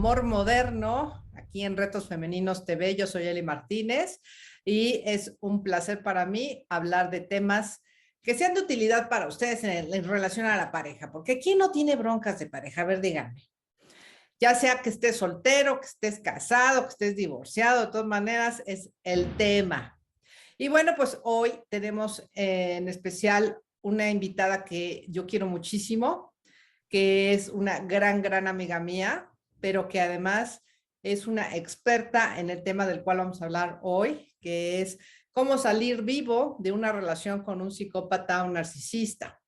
Amor Moderno, aquí en Retos Femeninos TV. Yo soy Eli Martínez y es un placer para mí hablar de temas que sean de utilidad para ustedes en relación a la pareja, porque ¿quién no tiene broncas de pareja? A ver, díganme. Ya sea que estés soltero, que estés casado, que estés divorciado, de todas maneras es el tema. Y bueno, pues hoy tenemos en especial una invitada que yo quiero muchísimo, que es una gran amiga mía, pero que además es una experta en el tema del cual vamos a hablar hoy, que es cómo salir vivo de una relación con un psicópata o un narcisista.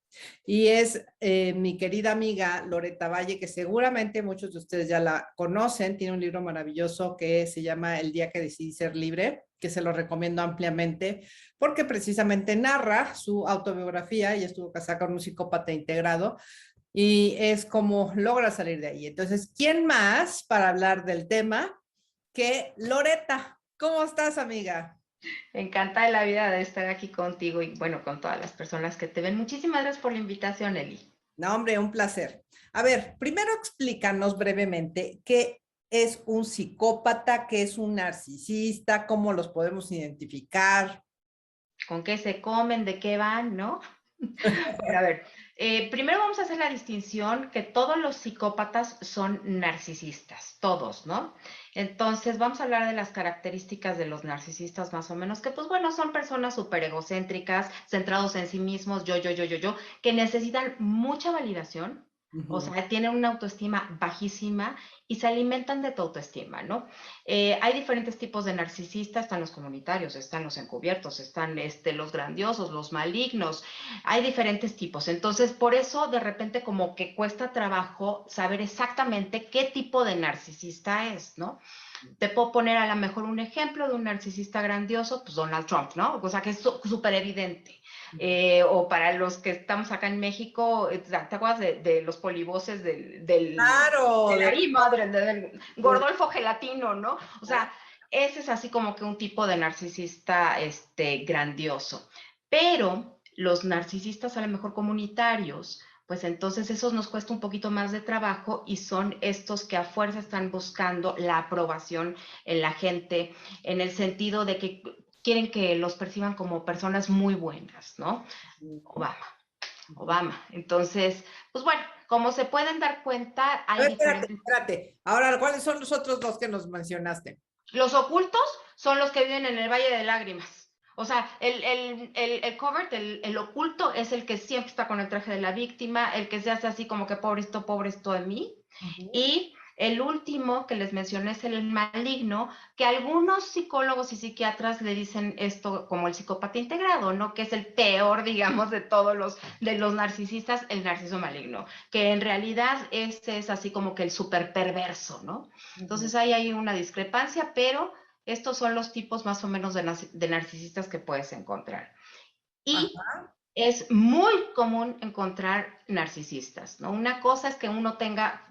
Y es mi querida amiga Loretta Valle, que seguramente muchos de ustedes ya la conocen. Tiene un libro maravilloso que se llama El día que decidí ser libre, que se lo recomiendo ampliamente, porque precisamente narra su autobiografía. Ella estuvo casada con un psicópata integrado y es como logra salir de ahí. Entonces, ¿quién más para hablar del tema que Loretta? ¿Cómo estás, amiga? Encantada de la vida de estar aquí contigo y bueno, con todas las personas que te ven. Muchísimas gracias por la invitación, Eli. No, hombre, un placer. A ver, primero explícanos brevemente qué es un psicópata, qué es un narcisista, cómo los podemos identificar. ¿Con qué se comen? ¿De qué van? ¿No? Bueno, a ver, primero vamos a hacer la distinción que todos los psicópatas son narcisistas, todos, ¿no? Entonces vamos a hablar de las características de los narcisistas más o menos, que pues bueno, son personas súper egocéntricas, centrados en sí mismos, yo, que necesitan mucha validación. O Ujú. sea, tienen una autoestima bajísima y se alimentan de tu autoestima, ¿no? Hay diferentes tipos de narcisistas, están los comunitarios, están los encubiertos, están los grandiosos, los malignos, hay diferentes tipos. Entonces, por eso de repente como que cuesta trabajo saber exactamente qué tipo de narcisista es, ¿no? Te puedo poner a lo mejor un ejemplo de un narcisista grandioso, pues Donald Trump, ¿no? O sea, que es súper evidente. O para los que estamos acá en México, ¿te acuerdas de los polivoces Claro, del de, ahí, madre, del de- Gordolfo Gelatino, ¿no? O sea, ese es así como que un tipo de narcisista grandioso. Pero los narcisistas a lo mejor comunitarios, pues entonces esos nos cuesta un poquito más de trabajo y son estos que a fuerza están buscando la aprobación en la gente, en el sentido de que quieren que los perciban como personas muy buenas, ¿no? Obama, Obama. Entonces, pues bueno, como se pueden dar cuenta, A hay ver, espérate, diferentes. espérate. Ahora, ¿cuáles son los otros dos que nos mencionaste? Los ocultos son los que viven en el Valle de Lágrimas. O sea, el covert, el oculto, es el que siempre está con el traje de la víctima, el que se hace así como que pobre esto de mí. Ujú. Y el último que les mencioné es el maligno, que algunos psicólogos y psiquiatras le dicen esto como el psicópata integrado, ¿no? Que es el peor, digamos, de los narcisistas, el narciso maligno, que en realidad este es así como que el súper perverso, ¿no? Ujú. Entonces ahí hay una discrepancia, pero estos son los tipos más o menos de narcisistas que puedes encontrar. Y Ajá. es muy común encontrar narcisistas, ¿no? Una cosa es que uno tenga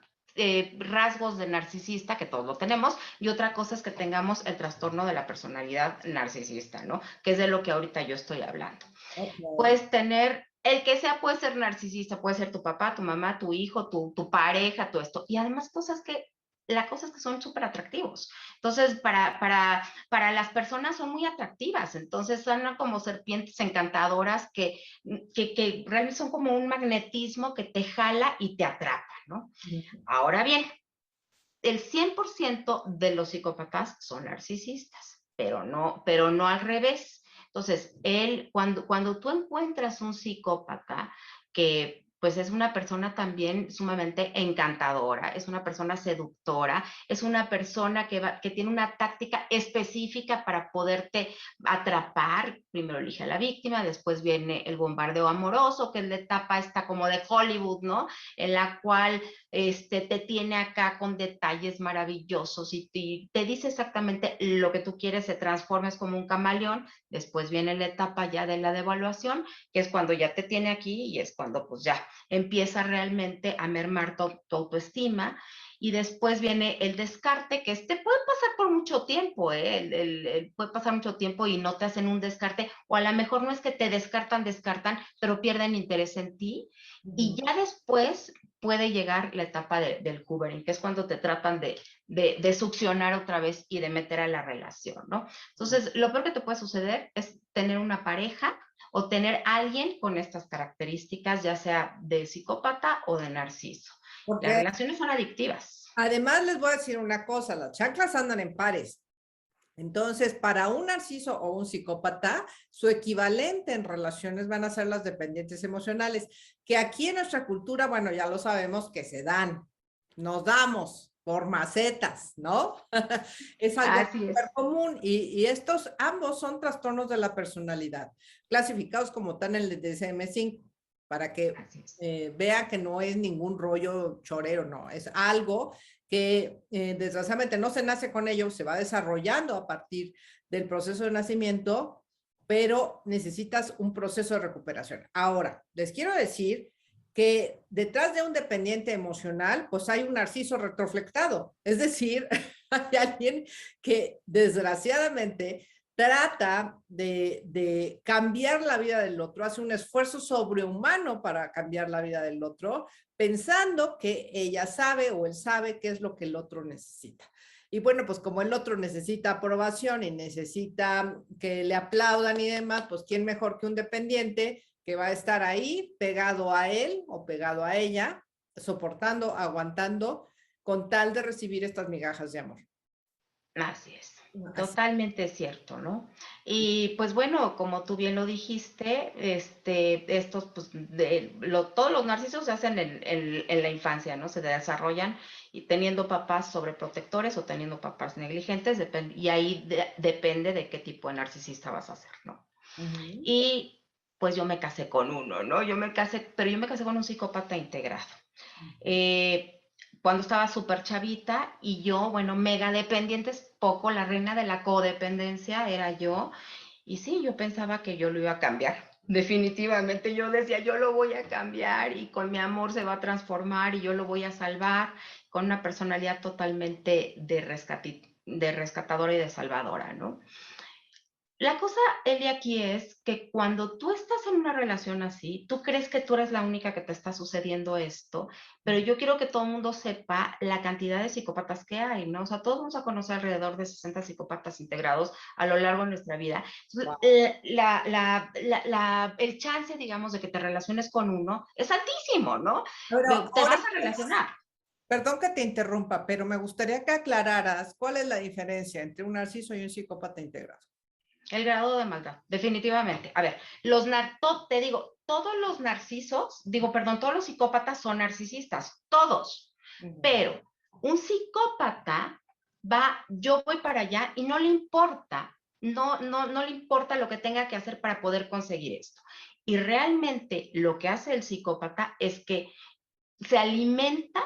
rasgos de narcisista, que todos lo tenemos, y otra cosa es que tengamos el trastorno de la personalidad narcisista, ¿no? Que es de lo que ahorita yo estoy hablando. Ok. Puedes tener, el que sea puede ser narcisista, puede ser tu papá, tu mamá, tu hijo, tu pareja, todo esto. Y además cosas que, la cosa es que son súper atractivos. Entonces, para las personas son muy atractivas. Entonces, son como serpientes encantadoras que realmente son como un magnetismo que te jala y te atrapa, ¿no? Ujú. Ahora bien, el 100% de los psicópatas son narcisistas, pero no al revés. Entonces, cuando tú encuentras un psicópata que pues es una persona también sumamente encantadora, es una persona seductora, es una persona que tiene una táctica específica para poderte atrapar. Primero elige a la víctima, después viene el bombardeo amoroso, que es la etapa esta como de Hollywood, ¿no? En la cual te tiene acá con detalles maravillosos y te dice exactamente lo que tú quieres, se transforma, es como un camaleón. Después viene la etapa ya de la devaluación, que es cuando ya te tiene aquí y es cuando pues ya empieza realmente a mermar tu autoestima. Y después viene el descarte, que puede pasar por mucho tiempo, ¿eh? Puede pasar mucho tiempo y no te hacen un descarte, o a lo mejor no es que te descartan, pero pierden interés en ti. Y Ujú. ya después puede llegar la etapa del hoovering, que es cuando te tratan de succionar otra vez y de meter a la relación, ¿no? Entonces, lo peor que te puede suceder es tener una pareja o tener alguien con estas características, ya sea de psicópata o de narciso. Las Porque relaciones son adictivas. además les voy a decir una cosa, las chanclas andan en pares. Entonces, para un narciso o un psicópata, su equivalente en relaciones van a ser las dependientes emocionales, que aquí en nuestra cultura, bueno, ya lo sabemos que se dan, nos damos por macetas, ¿no? Es algo Así súper es. común y estos ambos son trastornos de la personalidad, clasificados como tal en el DSM-5, para que Así es. vea que no es ningún rollo chorero, no, es algo que desgraciadamente no se nace con ello, se va desarrollando a partir del proceso de nacimiento, pero necesitas un proceso de recuperación. Ahora, les quiero decir que detrás de un dependiente emocional, pues hay un narciso retroflectado, es decir, hay alguien que desgraciadamente trata de cambiar la vida del otro, hace un esfuerzo sobrehumano para cambiar la vida del otro, pensando que ella sabe o él sabe qué es lo que el otro necesita. Y bueno, pues como el otro necesita aprobación y necesita que le aplaudan y demás, pues quién mejor que un dependiente que va a estar ahí pegado a él o pegado a ella, soportando, aguantando, con tal de recibir estas migajas de amor. Así es, Así. totalmente cierto, ¿no? Y pues bueno, como tú bien lo dijiste, estos, pues, todos los narcisos se hacen en la infancia, ¿no? Se desarrollan y teniendo papás sobreprotectores o teniendo papás negligentes, y ahí depende de qué tipo de narcisista vas a ser, ¿no? Ujú. Y pues yo me casé con uno, ¿no? Pero yo me casé con un psicópata integrado. Eh, Cuando estaba súper chavita y yo, bueno, mega dependiente, es poco, la reina de la codependencia era yo. Y sí, yo pensaba que yo lo iba a cambiar. Definitivamente yo decía, yo lo voy a cambiar y con mi amor se va a transformar y yo lo voy a salvar con una personalidad totalmente de rescatadora y de salvadora, ¿no? La cosa, Eli, aquí es que cuando tú estás en una relación así, tú crees que tú eres la única que te está sucediendo esto, pero yo quiero que todo el mundo sepa la cantidad de psicópatas que hay, ¿no? O sea, todos vamos a conocer alrededor de 60 psicópatas integrados a lo largo de nuestra vida. Entonces, Wow. el chance, digamos, de que te relaciones con uno es altísimo, ¿no? Pero Te ahora, vas a relacionar. perdón que te interrumpa, pero me gustaría que aclararas cuál es la diferencia entre un narciso y un psicópata integrado. El grado de maldad, definitivamente. A ver, te digo, todos los narcisos, digo, perdón, todos los psicópatas son narcisistas, todos. Ujú. Pero un psicópata yo voy para allá y no le importa, no le importa lo que tenga que hacer para poder conseguir esto. Y realmente lo que hace el psicópata es que se alimenta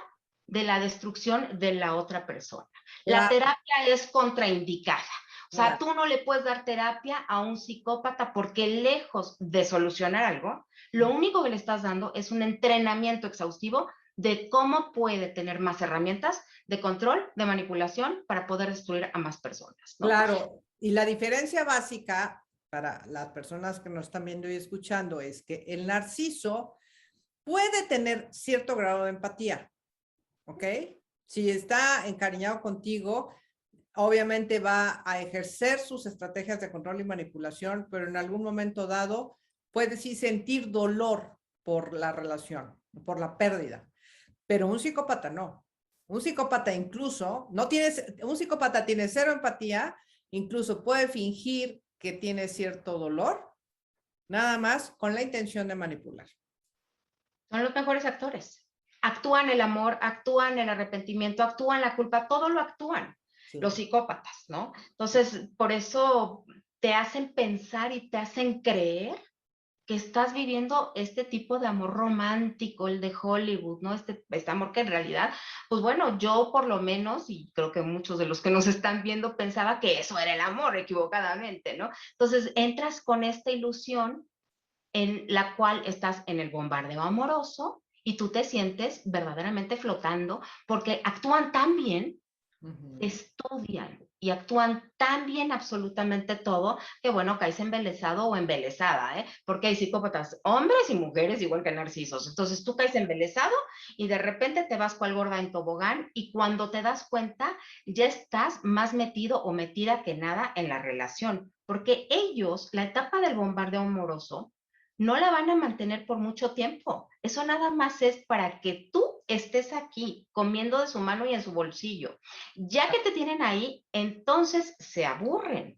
de la destrucción de la otra persona. La Claro, terapia es contraindicada. O sea, claro. tú no le puedes dar terapia a un psicópata porque lejos de solucionar algo, lo único que le estás dando es un entrenamiento exhaustivo de cómo puede tener más herramientas de control, de manipulación para poder destruir a más personas, ¿no? Claro, y la diferencia básica para las personas que nos están viendo y escuchando es que el narciso puede tener cierto grado de empatía, ¿ok? Si está encariñado contigo, obviamente va a ejercer sus estrategias de control y manipulación, pero en algún momento dado puede sí sentir dolor por la relación, por la pérdida, pero un psicópata no. Un psicópata incluso, un psicópata tiene cero empatía, incluso puede fingir que tiene cierto dolor, nada más con la intención de manipular. Son los mejores actores. Actúan el amor, actúan el arrepentimiento, actúan la culpa, todo lo actúan los Sí. psicópatas, ¿no? Entonces, por eso te hacen pensar y te hacen creer que estás viviendo este tipo de amor romántico, el de Hollywood, ¿no? Este amor que en realidad, pues bueno, yo por lo menos, y creo que muchos de los que nos están viendo pensaba que eso era el amor equivocadamente, ¿no? Entonces entras con esta ilusión en la cual estás en el bombardeo amoroso y tú te sientes verdaderamente flotando porque actúan tan bien, Uh -huh. estudian, y actúan tan bien absolutamente todo que, bueno, caes embelesado o embelesada, ¿eh? Porque hay psicópatas, hombres y mujeres, igual que narcisos. Entonces tú caes embelesado y de repente te vas cual gorda en tobogán y cuando te das cuenta ya estás más metido o metida que nada en la relación. Porque ellos, la etapa del bombardeo amoroso, no la van a mantener por mucho tiempo. Eso nada más es para que tú estés aquí comiendo de su mano y en su bolsillo. Ya que te tienen ahí, entonces se aburren.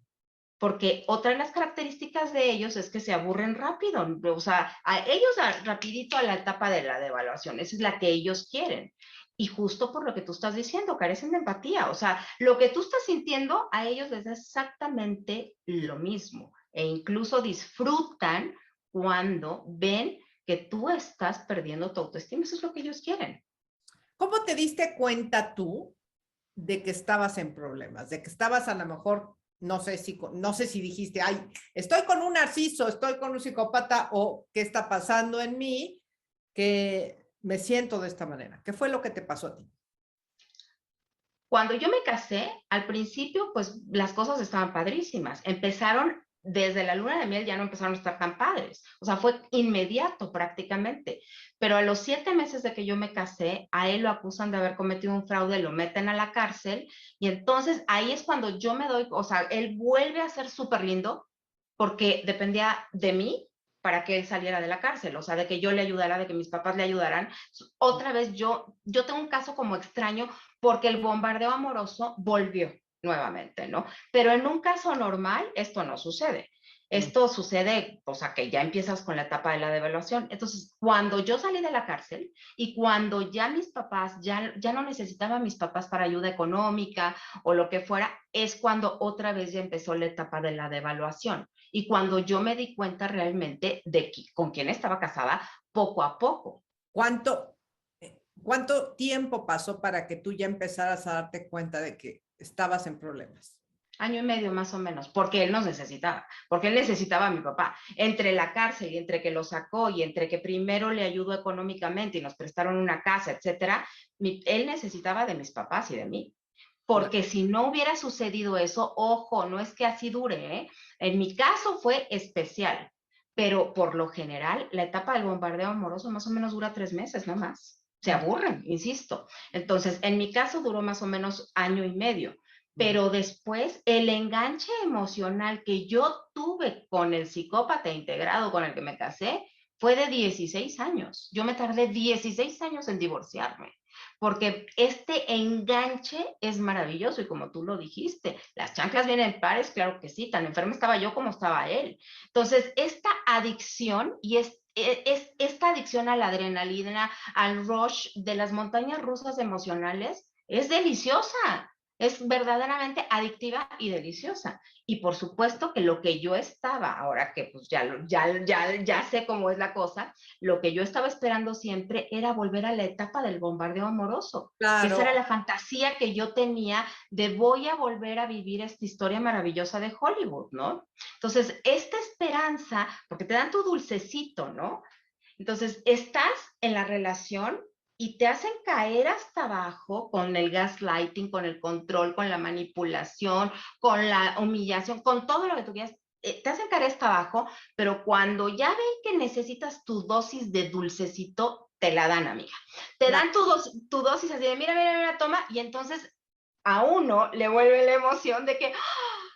Porque otra de las características de ellos es que se aburren rápido, o sea, a ellos rapidito a la etapa de la devaluación, esa es la que ellos quieren. Y justo por lo que tú estás diciendo, carecen de empatía, o sea, lo que tú estás sintiendo a ellos les da exactamente lo mismo e incluso disfrutan cuando ven que tú estás perdiendo tu autoestima, eso es lo que ellos quieren. ¿Cómo te diste cuenta tú de que estabas en problemas, de que estabas a lo mejor, no sé si dijiste, ay, estoy con un narciso, estoy con un psicópata o qué está pasando en mí que me siento de esta manera? ¿Qué fue lo que te pasó a ti? Cuando yo me casé, al principio, pues las cosas estaban padrísimas. Empezaron desde la luna de miel, ya no empezaron a estar tan padres. O sea, fue inmediato prácticamente. Pero a los 7 meses de que yo me casé, a él lo acusan de haber cometido un fraude, lo meten a la cárcel y entonces ahí es cuando yo me doy, o sea, él vuelve a ser súper lindo porque dependía de mí para que él saliera de la cárcel, o sea, de que yo le ayudara, de que mis papás le ayudaran. Otra vez yo tengo un caso como extraño porque el bombardeo amoroso volvió nuevamente, ¿no? Pero en un caso normal esto no sucede. Esto sucede, o sea, que ya empiezas con la etapa de la devaluación. Entonces, cuando yo salí de la cárcel y cuando ya mis papás, ya no necesitaba a mis papás para ayuda económica o lo que fuera, es cuando otra vez ya empezó la etapa de la devaluación. Y cuando yo me di cuenta realmente de con quién estaba casada, poco a poco. ¿Cuánto, cuánto tiempo pasó para que tú ya empezaras a darte cuenta de que estabas en problemas? Año y medio más o menos, porque él nos necesitaba, porque él necesitaba a mi papá. Entre la cárcel y entre que lo sacó y entre que primero le ayudó económicamente y nos prestaron una casa, etcétera, él necesitaba de mis papás y de mí. Claro. Porque si no hubiera sucedido eso, ojo, no es que así dure, ¿eh? En mi caso fue especial, pero por lo general la etapa del bombardeo amoroso más o menos dura 3 meses, no más. Se aburren, insisto. Entonces, en mi caso duró más o menos año y medio, pero después el enganche emocional que yo tuve con el psicópata integrado con el que me casé fue de 16 años. Yo me tardé 16 años en divorciarme porque este enganche es maravilloso y como tú lo dijiste, las chanclas vienen en pares, claro que sí, tan enferma estaba yo como estaba él. Entonces, esta adicción y esta adicción a la adrenalina, al rush de las montañas rusas emocionales, es deliciosa. Es verdaderamente adictiva y deliciosa. Y por supuesto que lo que yo estaba, ahora que pues ya sé cómo es la cosa, lo que yo estaba esperando siempre era volver a la etapa del bombardeo amoroso, que esa Claro. era la fantasía que yo tenía de voy a volver a vivir esta historia maravillosa de Hollywood, ¿no? Entonces, esta esperanza, porque te dan tu dulcecito, ¿no? Entonces, estás en la relación y te hacen caer hasta abajo con el gaslighting, con el control, con la manipulación, con la humillación, con todo lo que tú quieras. Te hacen caer hasta abajo, pero cuando ya ven que necesitas tu dosis de dulcecito, te la dan, amiga. Te Claro. dan tu dosis así de, mira, mira, mira, toma, y entonces a uno le vuelve la emoción de que,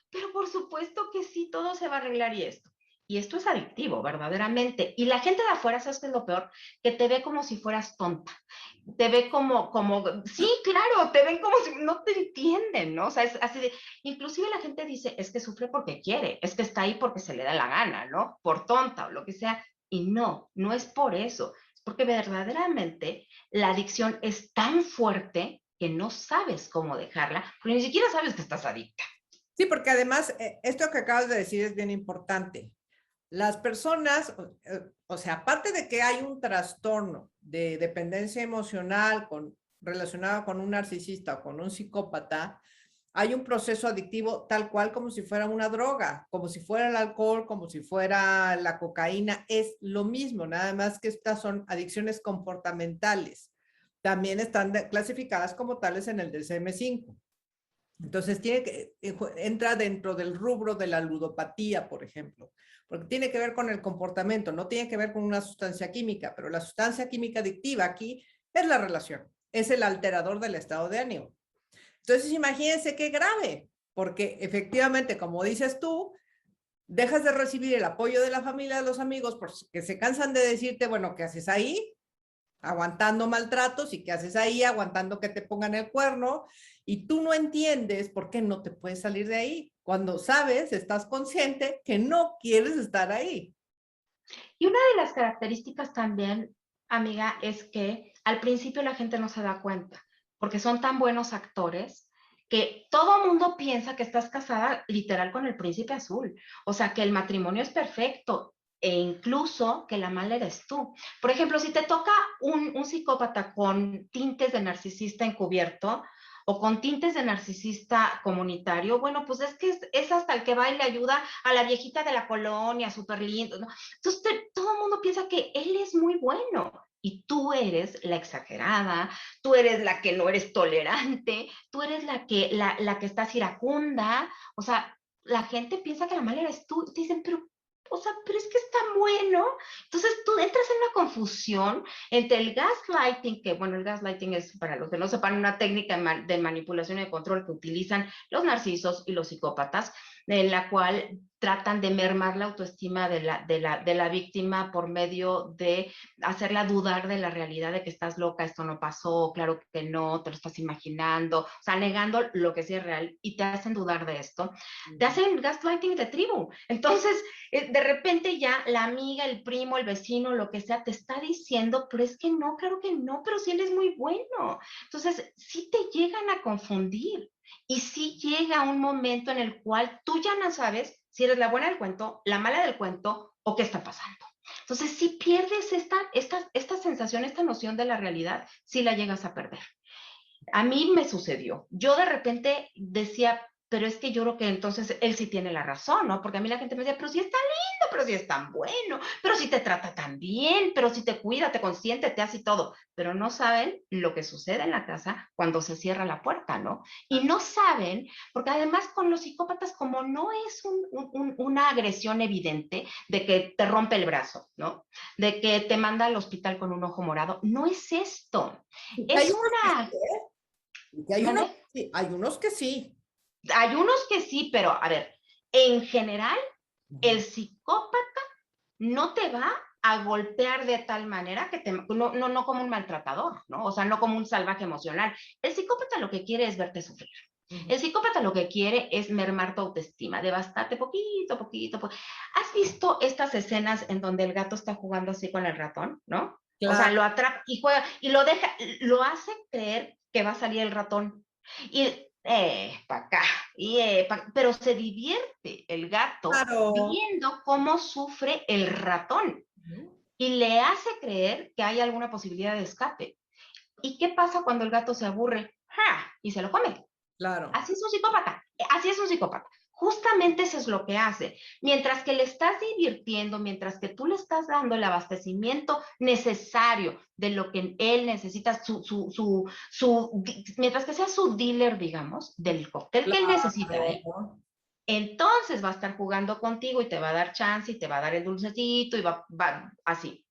pero por supuesto que sí, todo se va a arreglar y esto. Y esto es adictivo, verdaderamente. Y la gente de afuera, ¿sabes qué es lo peor? Que te ve como si fueras tonta. Te ve sí, claro, te ven como si no te entienden, ¿no? O sea, es así de, inclusive la gente dice, es que sufre porque quiere, es que está ahí porque se le da la gana, ¿no? Por tonta o lo que sea. Y no, no es por eso. Es porque verdaderamente la adicción es tan fuerte que no sabes cómo dejarla, porque ni siquiera sabes que estás adicta. Sí, porque además, esto que acabas de decir es bien importante. Las personas, o sea, aparte de que hay un trastorno de dependencia emocional relacionado con un narcisista o con un psicópata, hay un proceso adictivo tal cual como si fuera una droga, como si fuera el alcohol, como si fuera la cocaína, es lo mismo, nada más que estas son adicciones comportamentales. También están clasificadas como tales en el DSM-5. Entonces, entra dentro del rubro de la ludopatía, por ejemplo, porque tiene que ver con el comportamiento, no tiene que ver con una sustancia química, pero la sustancia química adictiva aquí es la relación, es el alterador del estado de ánimo. Entonces, imagínense qué grave, porque efectivamente, como dices tú, dejas de recibir el apoyo de la familia, de los amigos, porque se cansan de decirte, bueno, ¿qué haces ahí? Aguantando maltratos, y qué haces ahí aguantando que te pongan el cuerno, y tú no entiendes por qué no te puedes salir de ahí, cuando sabes, estás consciente que no quieres estar ahí. Y una de las características también, amiga, es que al principio la gente no se da cuenta, porque son tan buenos actores que todo mundo piensa que estás casada literal con el príncipe azul, o sea, que el matrimonio es perfecto e incluso que la mala eres tú. Por ejemplo, si te toca un psicópata con tintes de narcisista encubierto, o con tintes de narcisista comunitario, bueno, pues es que es hasta el que va y le ayuda a la viejita de la colonia, súper lindo, ¿no? Entonces, todo el mundo piensa que él es muy bueno y tú eres la exagerada, tú eres la que no eres tolerante, tú eres la que estás iracunda, o sea, la gente piensa que la mala eres tú, te dicen, pero, o sea, pero es que está bueno. Entonces tú entras en una confusión entre el gaslighting, que bueno, el gaslighting es, para los que no sepan, una técnica de manipulación y de control que utilizan los narcisos y los psicópatas, en la cual tratan de mermar la autoestima de la víctima por medio de hacerla dudar de la realidad, de que estás loca, esto no pasó, claro que no, te lo estás imaginando, o sea, negando lo que sí es real, y te hacen dudar de esto. Te hacen gaslighting de tribu. Entonces, de repente ya la amiga, el primo, el vecino, lo que sea, te está diciendo, pero es que no, claro que no, pero sí él es muy bueno. Entonces, sí te llegan a confundir. Y sí llega un momento en el cual tú ya no sabes si eres la buena del cuento, la mala del cuento o qué está pasando. Entonces, si pierdes esta sensación, esta noción de la realidad, sí la llegas a perder. A mí me sucedió. Yo de repente decía, pero es que yo creo que entonces él sí tiene la razón, ¿no? Porque a mí la gente me decía, pero si es tan lindo, pero si es tan bueno, pero si te trata tan bien, pero si te cuida, te consiente, te hace todo. Pero no saben lo que sucede en la casa cuando se cierra la puerta, ¿no? Y no saben, porque además con los psicópatas, como no es una agresión evidente de que te rompe el brazo, ¿no? De que te manda al hospital con un ojo morado, no es esto. Hay Es unos que sí, una... ¿eh? Y ¿Mande? hay unos que sí. Hay unos que sí, pero a ver, en general, el psicópata no te va a golpear de tal manera que no como un maltratador, ¿no? O sea, no como un salvaje emocional. El psicópata lo que quiere es verte sufrir. El psicópata lo que quiere es mermar tu autoestima, devastarte poquito, poquito, poquito. ¿Has visto estas escenas en donde el gato está jugando así con el ratón, no? O sea, Claro, lo atrapa y juega y lo deja, lo hace creer que va a salir el ratón. Y para acá, pero se divierte el gato claro. viendo cómo sufre el ratón y le hace creer que hay alguna posibilidad de escape. ¿Y qué pasa cuando el gato se aburre? ¡Ja! Y se lo come. Claro. Así es un psicópata, así es un psicópata. Justamente eso es lo que hace. Mientras que le estás divirtiendo, mientras que tú le estás dando el abastecimiento necesario de lo que él necesita, mientras que sea su dealer, digamos, del cóctel que él necesita, Claro. entonces va a estar jugando contigo y te va a dar chance y te va a dar el dulcecito y va así.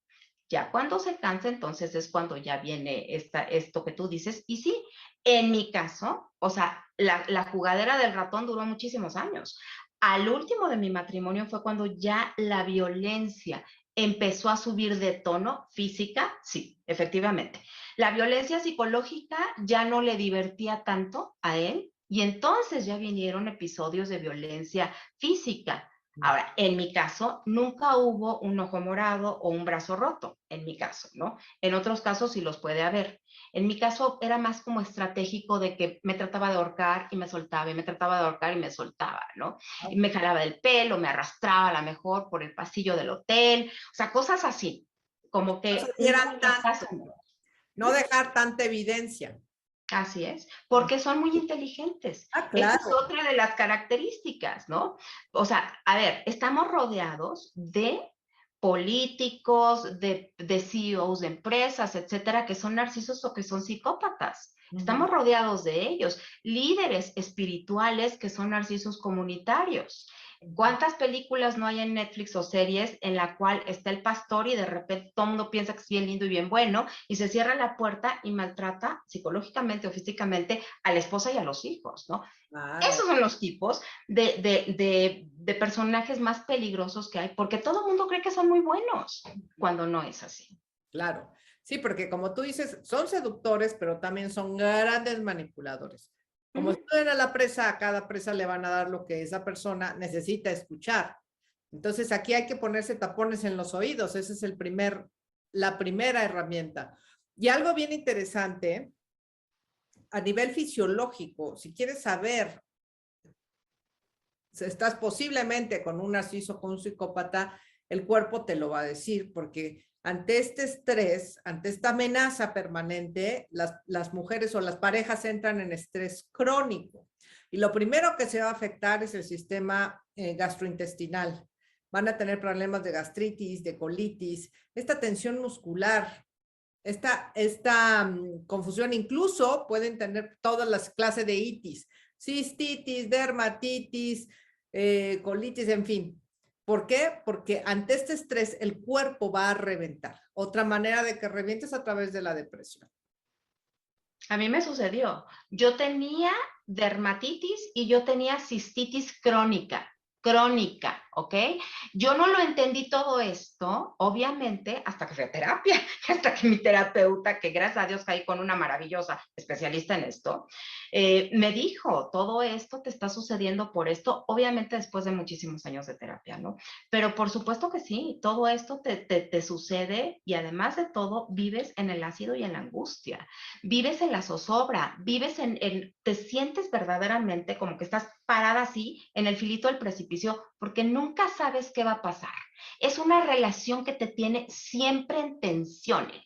Ya cuando se cansa, entonces es cuando ya viene esto que tú dices. Y sí, en mi caso, o sea, la jugadera del ratón duró muchísimos años. Al último de mi matrimonio fue cuando ya la violencia empezó a subir de tono física, sí, efectivamente. La violencia psicológica ya no le divertía tanto a él y entonces ya vinieron episodios de violencia física. Ahora, en mi caso, nunca hubo un ojo morado o un brazo roto, en mi caso, ¿no? En otros casos sí los puede haber. En mi caso era más como estratégico de que me trataba de ahorcar y me soltaba, y me trataba de ahorcar y me soltaba, ¿no? Y me jalaba del pelo, me arrastraba a lo mejor por el pasillo del hotel, o sea, cosas así, como No se que no dieran estás... tanto, no dejar tanta evidencia. Así es, porque son muy inteligentes. Ah, Esta es claro. otra de las características, ¿no? O sea, a ver, estamos rodeados de políticos, de CEOs de empresas, etcétera, que son narcisos o que son psicópatas. Estamos rodeados de ellos, líderes espirituales que son narcisos comunitarios. ¿Cuántas películas no hay en Netflix o series en la cual está el pastor y de repente todo el mundo piensa que es bien lindo y bien bueno y se cierra la puerta y maltrata psicológicamente o físicamente a la esposa y a los hijos, ¿no? Claro, Esos son los tipos de personajes más peligrosos que hay, porque todo el mundo cree que son muy buenos, cuando no es así. claro. Sí, porque como tú dices, son seductores, pero también son grandes manipuladores. Como Ujú. estudian a la presa, a cada presa le van a dar lo que esa persona necesita escuchar. Entonces aquí hay que ponerse tapones en los oídos. Esa es la primera herramienta. Y algo bien interesante, a nivel fisiológico, si quieres saber si estás posiblemente con un narciso, con un psicópata, el cuerpo te lo va a decir, porque ante este estrés, ante esta amenaza permanente, las mujeres o las parejas entran en estrés crónico. Y lo primero que se va a afectar es el sistema gastrointestinal. Van a tener problemas de gastritis, de colitis, esta tensión muscular, esta confusión, incluso pueden tener todas las clases de itis, cistitis, dermatitis, colitis, en fin. ¿Por qué? Porque ante este estrés el cuerpo va a reventar. Otra manera de que revientes a través de la depresión. A mí me sucedió. Yo tenía dermatitis y yo tenía cistitis crónica, ¿ok? Yo no lo entendí todo esto, obviamente, hasta que fui a terapia, hasta que mi terapeuta, que gracias a Dios caí con una maravillosa especialista en esto, me dijo, todo esto te está sucediendo por esto, obviamente después de muchísimos años de terapia, ¿no? Pero por supuesto que sí, todo esto te sucede y además de todo, vives en el ácido y en la angustia, vives en la zozobra, vives te sientes verdaderamente como que estás parada así en el filito del precipicio porque nunca sabes qué va a pasar. Es una relación que te tiene siempre en tensión, Eli.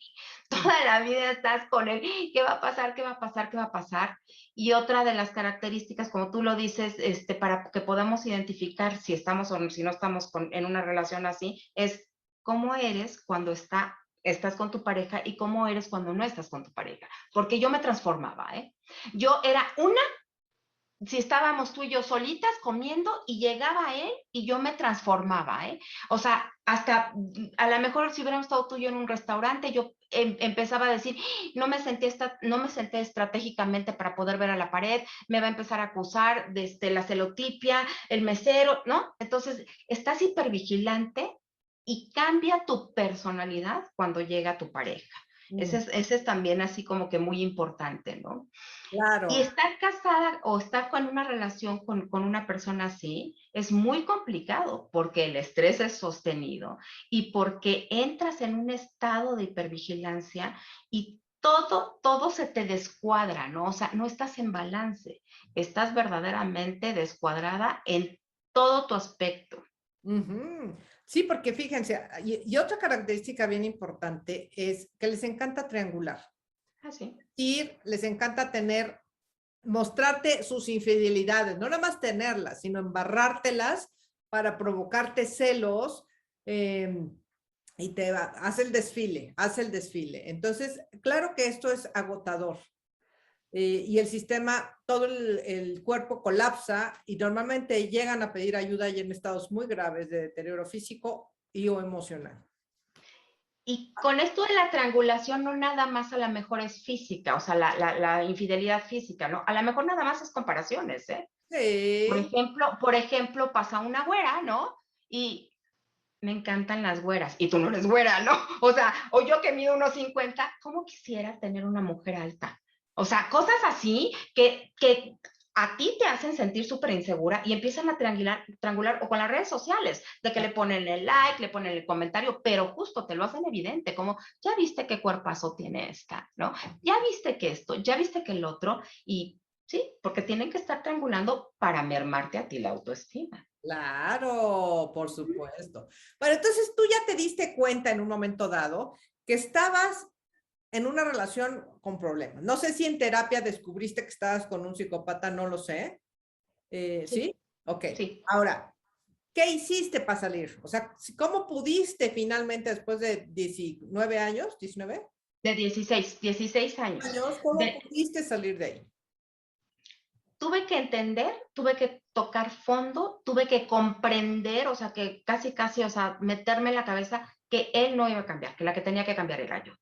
Toda la vida estás con él, ¿qué va a pasar? ¿Qué va a pasar? ¿Qué va a pasar? Y otra de las características, como tú lo dices, para que podamos identificar si estamos o si no estamos en una relación así, es cómo eres cuando estás con tu pareja y cómo eres cuando no estás con tu pareja. Porque yo me transformaba, ¿eh? Yo era si estábamos tú y yo solitas comiendo y llegaba él y yo me transformaba, ¿eh? O sea, hasta a lo mejor si hubiéramos estado tú y yo en un restaurante, yo empezaba a decir, no me senté estratégicamente para poder ver a la pared, me va a empezar a acusar de la celotipia, el mesero, ¿no? Entonces, estás hipervigilante y cambia tu personalidad cuando llega tu pareja. Ese es también así como que muy importante, ¿no? Y Claro. estar casada o estar con una relación con una persona así es muy complicado porque el estrés es sostenido y porque entras en un estado de hipervigilancia y todo se te descuadra, ¿no? O sea, no estás en balance, estás verdaderamente descuadrada en todo tu aspecto. Ujú. Sí, porque fíjense, y otra característica bien importante es que les encanta triangular. Así. Les encanta mostrarte sus infidelidades, no nada más tenerlas, sino embarrártelas para provocarte celos, eh, y hace el desfile. Entonces, claro que esto es agotador. Y el sistema, todo el cuerpo colapsa y normalmente llegan a pedir ayuda y en estados muy graves de deterioro físico y o emocional. Y con esto de la triangulación, no nada más a lo mejor es física, o sea, la infidelidad física, ¿no? A lo mejor nada más es comparaciones, ¿eh? Sí. Por ejemplo, pasa una güera, ¿no? Y me encantan las güeras, y tú no eres güera, ¿no? O sea, o yo que mido unos 50, ¿cómo quisiera tener una mujer alta? O sea, cosas así que a ti te hacen sentir súper insegura y empiezan a triangular o con las redes sociales, de que le ponen el like, le ponen el comentario, pero justo te lo hacen evidente, como, ya viste qué cuerpazo tiene esta, ¿no? Ya viste que esto, ya viste que el otro, y sí, porque tienen que estar triangulando para mermarte a ti la autoestima. Claro, por supuesto. Bueno, entonces tú ya te diste cuenta en un momento dado que estabas en una relación con problemas. No sé si en terapia descubriste que estabas con un psicópata, no lo sé. Sí, ¿Sí? Ok. sí. Ahora, ¿qué hiciste para salir? O sea, ¿cómo pudiste finalmente después de 19 años? ¿19? De 16 años. ¿Cómo pudiste salir de ahí? Tuve que entender, tuve que tocar fondo, tuve que comprender, o sea, que casi, o sea, meterme en la cabeza que él no iba a cambiar, que la que tenía que cambiar era yo.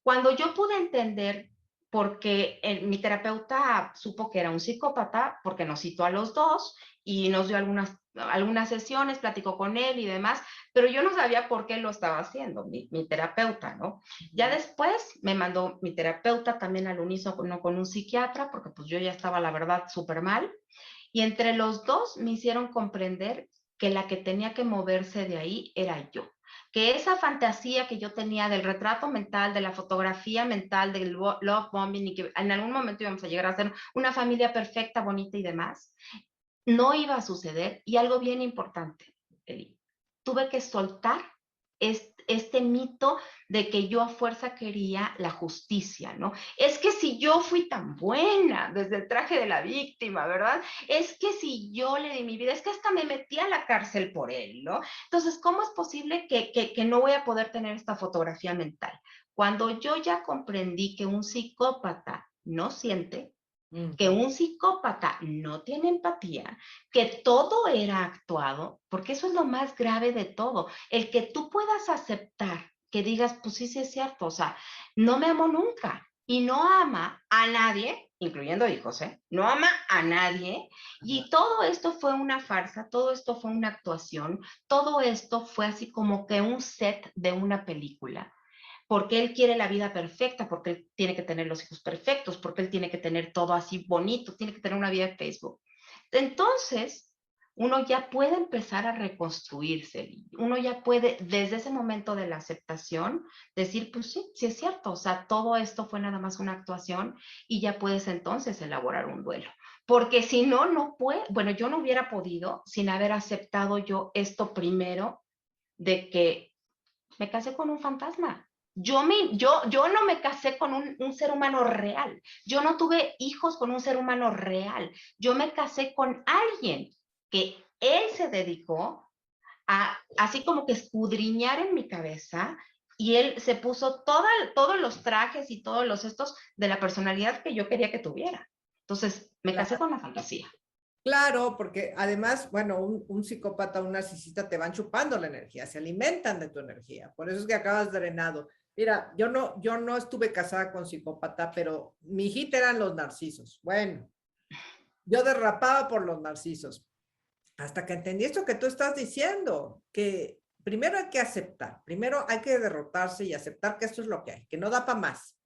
Cuando yo pude entender, porque mi terapeuta supo que era un psicópata, porque nos citó a los dos y nos dio algunas sesiones, platicó con él y demás, pero yo no sabía por qué lo estaba haciendo, mi terapeuta, ¿no? Ya después me mandó mi terapeuta también al unísono con un psiquiatra, porque pues yo ya estaba, la verdad, súper mal. Y entre los dos me hicieron comprender que la que tenía que moverse de ahí era yo. Que esa fantasía que yo tenía del retrato mental, de la fotografía mental, del love bombing y que en algún momento íbamos a llegar a ser una familia perfecta, bonita y demás, no iba a suceder. Y algo bien importante, Eli, tuve que soltar este mito de que yo a fuerza quería la justicia, ¿no? Es que si yo fui tan buena desde el traje de la víctima, ¿verdad? Es que si yo le di mi vida, es que hasta me metí a la cárcel por él, ¿no? Entonces, ¿cómo es posible que no voy a poder tener esta fotografía mental? Cuando yo ya comprendí que un psicópata no siente, que un psicópata no tiene empatía, que todo era actuado, porque eso es lo más grave de todo, el que tú puedas aceptar, que digas, pues sí, sí es cierto, o sea, no me amó nunca y no ama a nadie, incluyendo hijos, ¿eh? No ama a nadie y todo esto fue una farsa, todo esto fue una actuación, todo esto fue así como que un set de una película porque él quiere la vida perfecta, porque él tiene que tener los hijos perfectos, porque él tiene que tener todo así bonito, tiene que tener una vida de Facebook. Entonces, uno ya puede empezar a reconstruirse, uno ya puede, desde ese momento de la aceptación, decir, pues sí, sí es cierto, o sea, todo esto fue nada más una actuación y ya puedes entonces elaborar un duelo. Porque si no, no puede, bueno, yo no hubiera podido sin haber aceptado yo esto primero de que me casé con un fantasma. Yo no me casé con un ser humano real. Yo no tuve hijos con un ser humano real. Yo me casé con alguien que él se dedicó a, así como que escudriñar en mi cabeza y él se puso todos los trajes y todos los estos de la personalidad que yo quería que tuviera. Entonces, me casé con la fantasía. Claro, porque además, bueno, un psicópata, un narcisista te van chupando la energía, se alimentan de tu energía. Por eso es que acabas drenado. Mira, yo no estuve casada con psicópata, pero mi hijita eran los narcisos. Bueno, yo derrapaba por los narcisos. Hasta que entendí esto que tú estás diciendo, que primero hay que aceptar, primero hay que derrotarse y aceptar que esto es lo que hay, que no da para más.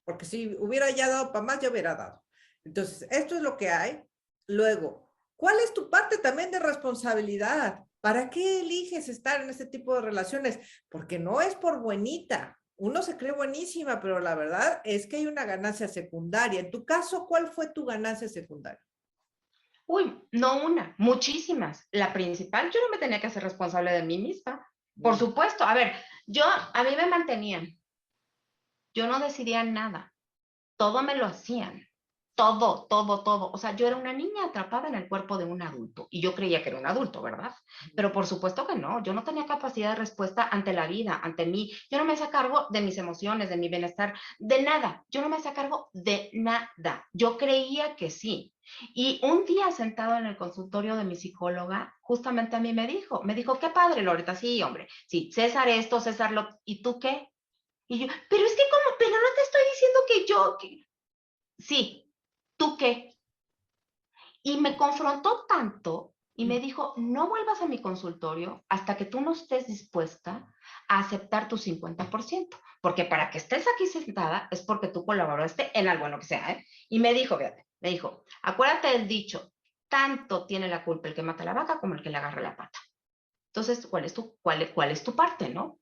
Porque si hubiera ya dado para más, ya hubiera dado. Entonces, esto es lo que hay. Luego, ¿cuál es tu parte también de responsabilidad? ¿Para qué eliges estar en este tipo de relaciones? Porque no es por buenita. Uno se cree buenísima, pero la verdad es que hay una ganancia secundaria. En tu caso, ¿cuál fue tu ganancia secundaria? Uy, no una, muchísimas. La principal, yo no me tenía que hacer responsable de mí misma. Por supuesto, a ver, a mí me mantenían. Yo no decidía nada. Todo me lo hacían. Todo. O sea, yo era una niña atrapada en el cuerpo de un adulto y yo creía que era un adulto, ¿verdad? Pero por supuesto que no, yo no tenía capacidad de respuesta ante la vida, ante mí. Yo no me hacía cargo de mis emociones, de mi bienestar, de nada. Yo no me hacía cargo de nada. Yo creía que sí. Y un día sentado en el consultorio de mi psicóloga, justamente a mí me dijo, qué padre, Loreta, sí, hombre, sí, César esto, César lo, ¿y tú qué? Y yo, pero es que como, pero no te estoy diciendo que sí, ¿tú qué? Y me confrontó tanto y me dijo, no vuelvas a mi consultorio hasta que tú no estés dispuesta a aceptar tu 50%, porque para que estés aquí sentada es porque tú colaboraste en algo, en lo que sea, ¿eh? Y me dijo, fíjate, me dijo, acuérdate del dicho, tanto tiene la culpa el que mata la vaca como el que le agarra la pata. Entonces, cuál es tu parte, no?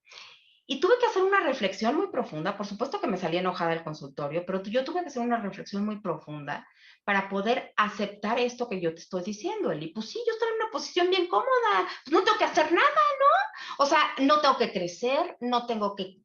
Y tuve que hacer una reflexión muy profunda, por supuesto que me salí enojada del consultorio, pero yo tuve que hacer una reflexión muy profunda para poder aceptar esto que yo te estoy diciendo, Eli. Pues sí, yo estoy en una posición bien cómoda, pues no tengo que hacer nada, ¿no? O sea, no tengo que crecer, no tengo que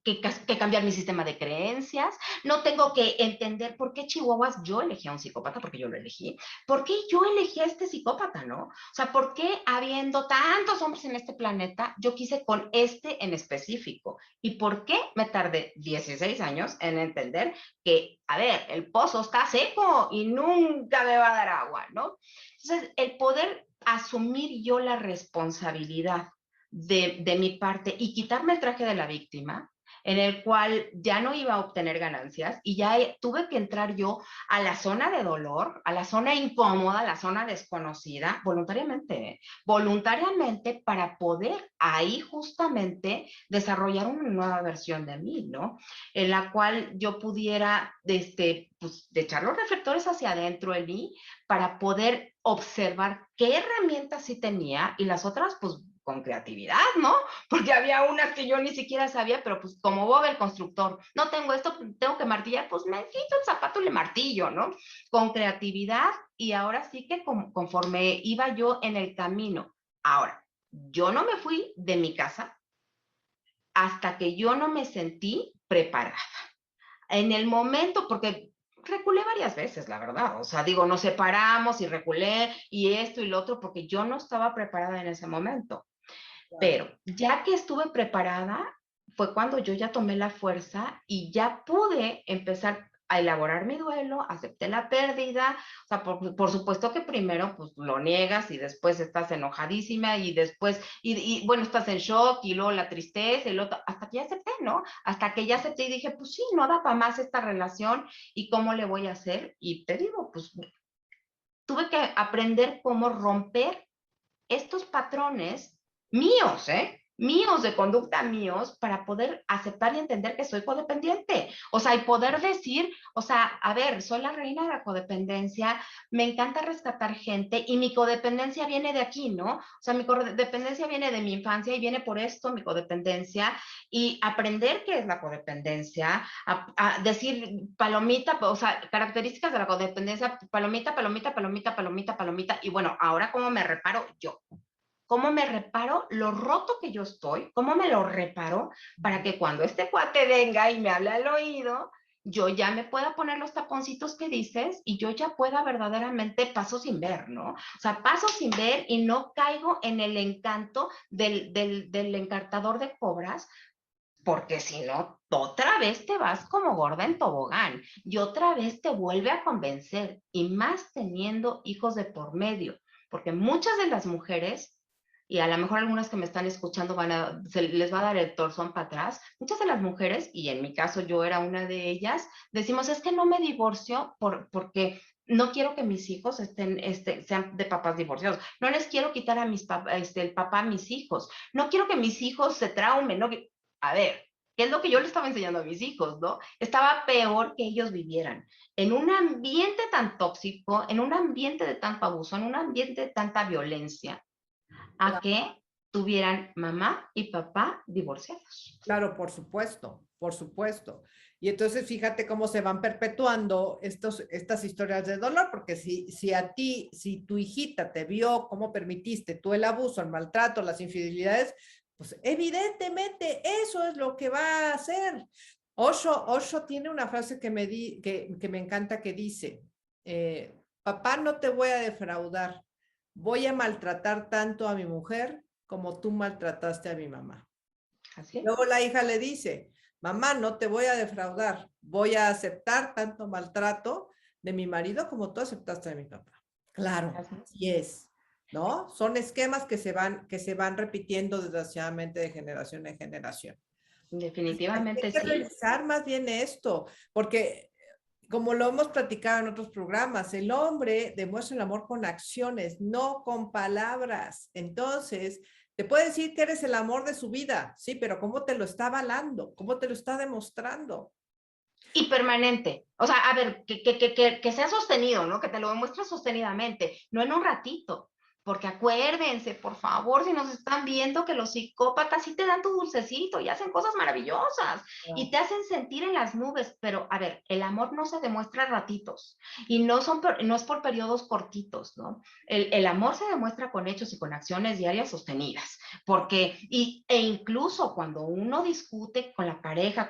cambiar mi sistema de creencias, no tengo que entender por qué Chihuahuas yo elegí a un psicópata, porque yo lo elegí, por qué yo elegí a este psicópata, ¿no? O sea, por qué habiendo tantos hombres en este planeta, yo quise con este en específico. ¿Y por qué me tardé 16 años en entender que, a ver, el pozo está seco y nunca me va a dar agua, ¿no? Entonces, el poder asumir yo la responsabilidad de mi parte y quitarme el traje de la víctima, en el cual ya no iba a obtener ganancias y ya tuve que entrar yo a la zona de dolor, a la zona incómoda, a la zona desconocida, voluntariamente, voluntariamente para poder ahí justamente desarrollar una nueva versión de mí, ¿no? En la cual yo pudiera, pues, de echar los reflectores hacia adentro de mí para poder observar qué herramientas sí tenía y las otras, pues, con creatividad, ¿no? Porque había unas que yo ni siquiera sabía, pero pues como Bob el constructor, no tengo esto, tengo que martillar, pues me quito el zapato y le martillo, ¿no? Con creatividad y ahora sí que conforme iba yo en el camino. Ahora, yo no me fui de mi casa hasta que yo no me sentí preparada. En el momento, porque reculé varias veces, la verdad. O sea, digo, nos separamos y reculé y esto y lo otro, porque yo no estaba preparada en ese momento. Pero ya que estuve preparada, fue cuando yo ya tomé la fuerza y ya pude empezar a elaborar mi duelo, acepté la pérdida, o sea, por supuesto que primero pues lo niegas y después estás enojadísima y después, bueno, estás en shock y luego la tristeza y luego, hasta que ya acepté, ¿no? Hasta que ya acepté y dije, pues sí, no da para más esta relación y cómo le voy a hacer. Y te digo, pues tuve que aprender cómo romper estos patrones míos, ¿eh? Míos de conducta míos para poder aceptar y entender que soy codependiente. O sea, y poder decir, o sea, a ver, soy la reina de la codependencia, me encanta rescatar gente y mi codependencia viene de aquí, ¿no? O sea, mi codependencia viene de mi infancia y viene por esto mi codependencia y aprender qué es la codependencia, a decir palomita, o sea, características de la codependencia, palomita, palomita, palomita, palomita, palomita, y bueno, ahora cómo me reparo yo. ¿Cómo me reparo lo roto que yo estoy? ¿Cómo me lo reparo para que cuando este cuate venga y me hable al oído, yo ya me pueda poner los taponcitos que dices y yo ya pueda verdaderamente paso sin ver, ¿no? O sea, paso sin ver y no caigo en el encanto del encartador de cobras, porque si no, otra vez te vas como gorda en tobogán y otra vez te vuelve a convencer y más teniendo hijos de por medio, porque muchas de las mujeres y a lo mejor algunas que me están escuchando se les va a dar el torzón para atrás. Muchas de las mujeres, y en mi caso yo era una de ellas, decimos, es que no me divorcio porque no quiero que mis hijos sean de papás divorciados. No les quiero quitar a el papá a mis hijos. No quiero que mis hijos se traumen. No, a ver, ¿qué es lo que yo le estaba enseñando a mis hijos, no? Estaba peor que ellos vivieran en un ambiente tan tóxico, en un ambiente de tanto abuso, en un ambiente de tanta violencia a que tuvieran mamá y papá divorciados. Claro, por supuesto, por supuesto. Y entonces fíjate cómo se van perpetuando estas historias de dolor, porque si a ti, si tu hijita te vio cómo permitiste tú el abuso, el maltrato, las infidelidades, pues evidentemente eso es lo que va a hacer. Osho tiene una frase que me encanta que dice, papá, no te voy a defraudar, voy a maltratar tanto a mi mujer como tú maltrataste a mi mamá. Así es. Luego la hija le dice, mamá, no te voy a defraudar, voy a aceptar tanto maltrato de mi marido como tú aceptaste de mi papá. Claro, Así es. así es, ¿no? Son esquemas que se van repitiendo desgraciadamente de generación en generación. Hay Definitivamente que sí. revisar más bien esto, porque como lo hemos platicado en otros programas, el hombre demuestra el amor con acciones, no con palabras. Entonces, te puede decir que eres el amor de su vida, sí, pero ¿cómo te lo está avalando? ¿Cómo te lo está demostrando? Y permanente. O sea, a ver, que sea sostenido, ¿no? Que te lo demuestre sostenidamente, no en un ratito. Porque acuérdense, por favor, si nos están viendo, que los psicópatas sí te dan tu dulcecito y hacen cosas maravillosas y te hacen sentir en las nubes. Pero, a ver, el amor no se demuestra a ratitos y no es por periodos cortitos, ¿no? El amor se demuestra con hechos y con acciones diarias sostenidas. E incluso cuando uno discute con la pareja,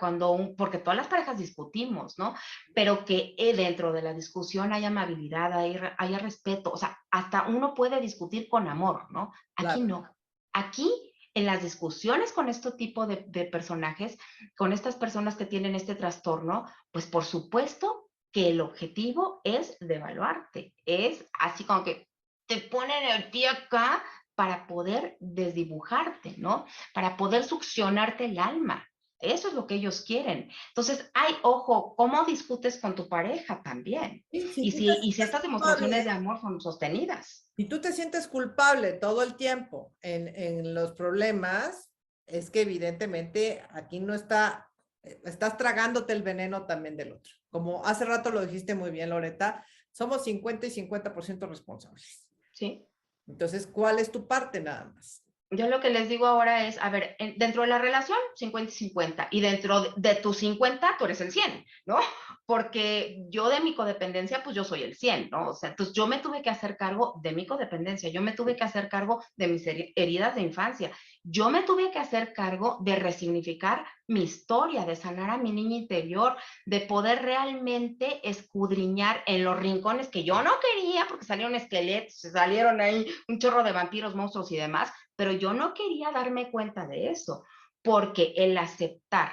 porque todas las parejas discutimos, ¿no? Pero que dentro de la discusión haya amabilidad, haya respeto, o sea, hasta uno puede discutir con amor, ¿no? Aquí Claro. no. Aquí, en las discusiones con este tipo de personajes, con estas personas que tienen este trastorno, pues por supuesto que el objetivo es devaluarte, es así como que te ponen el pie acá para poder desdibujarte, ¿no? Para poder succionarte el alma. Eso es lo que ellos quieren. Entonces, ojo, ¿cómo discutes con tu pareja también? Sí, si Y tú te si sientes estas demostraciones culpable, de amor son sostenidas. si tú te sientes culpable todo el tiempo en los problemas, es que evidentemente aquí no está, estás tragándote el veneno también del otro. Como hace rato lo dijiste muy bien, Loreta, somos 50 y 50% responsables. ¿Sí? Entonces, ¿cuál es tu parte nada más? Yo lo que les digo ahora es, a ver, dentro de la relación, 50 y 50, y dentro de tus 50, tú eres el 100, ¿no? Porque yo de mi codependencia, pues yo soy el 100, ¿no? O sea, entonces yo me tuve que hacer cargo de mi codependencia, yo me tuve que hacer cargo de mis heridas de infancia, yo me tuve que hacer cargo de resignificar mi historia, de sanar a mi niña interior, de poder realmente escudriñar en los rincones que yo no quería, porque salieron esqueletos, salieron ahí un chorro de vampiros, monstruos y demás, pero yo no quería darme cuenta de eso, porque el aceptar,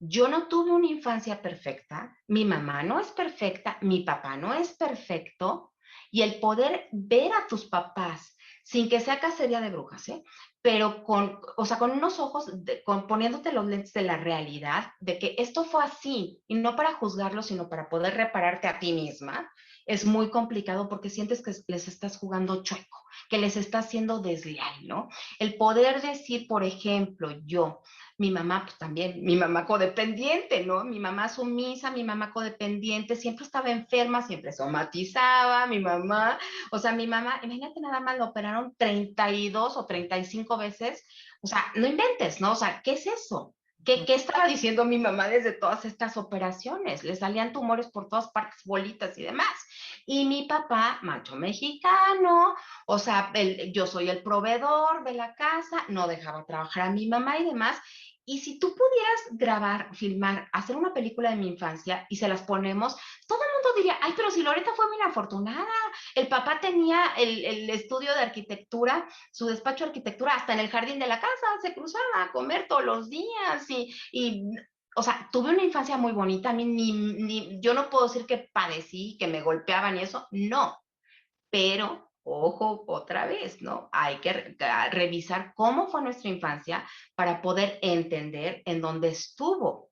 yo no tuve una infancia perfecta, mi mamá no es perfecta, mi papá no es perfecto, y el poder ver a tus papás sin que sea cacería de brujas, ¿eh? Pero o sea, con unos ojos, poniéndote los lentes de la realidad, de que esto fue así, y no para juzgarlo, sino para poder repararte a ti misma, es muy complicado porque sientes que les estás jugando chueco, que les estás siendo desleal, ¿no? El poder decir, por ejemplo, mi mamá, pues también, mi mamá codependiente, ¿no? Mi mamá sumisa, mi mamá codependiente, siempre estaba enferma, siempre somatizaba, mi mamá, o sea, mi mamá, imagínate nada más, lo operaron 32 o 35 veces, o sea, no inventes, ¿no? O sea, ¿qué es eso? ¿Qué estaba diciendo mi mamá desde todas estas operaciones? Le salían tumores por todas partes, bolitas y demás. Y mi papá, macho mexicano, o sea, yo soy el proveedor de la casa, no dejaba trabajar a mi mamá y demás. Y si tú pudieras grabar, filmar, hacer una película de mi infancia y se las ponemos, todo el mundo diría, ay, pero si Loreta fue muy afortunada, el papá tenía el estudio de arquitectura, su despacho de arquitectura hasta en el jardín de la casa, se cruzaba a comer todos los días o sea, tuve una infancia muy bonita, a mí yo no puedo decir que padecí, que me golpeaban y eso, no, pero ojo, otra vez, ¿no? Hay que revisar cómo fue nuestra infancia para poder entender en dónde estuvo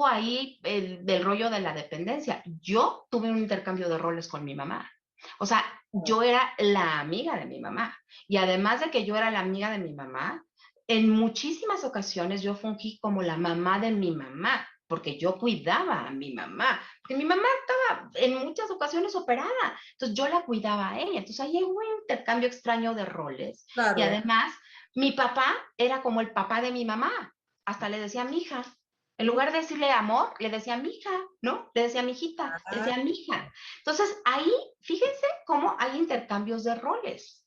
ahí del rollo de la dependencia. Yo tuve un intercambio de roles con mi mamá. O sea, yo era la amiga de mi mamá. Y además de que yo era la amiga de mi mamá, en muchísimas ocasiones yo fungí como la mamá de mi mamá, porque yo cuidaba a mi mamá, porque mi mamá estaba en muchas ocasiones operada, entonces yo la cuidaba a ella, entonces ahí hubo un intercambio extraño de roles, y Claro. además mi papá era como el papá de mi mamá, hasta le decía mi hija, en lugar de decirle amor, le decía mi hija, ¿no? Le decía mi hijita, le Ah, decía mi hija. Entonces ahí, fíjense cómo hay intercambios de roles.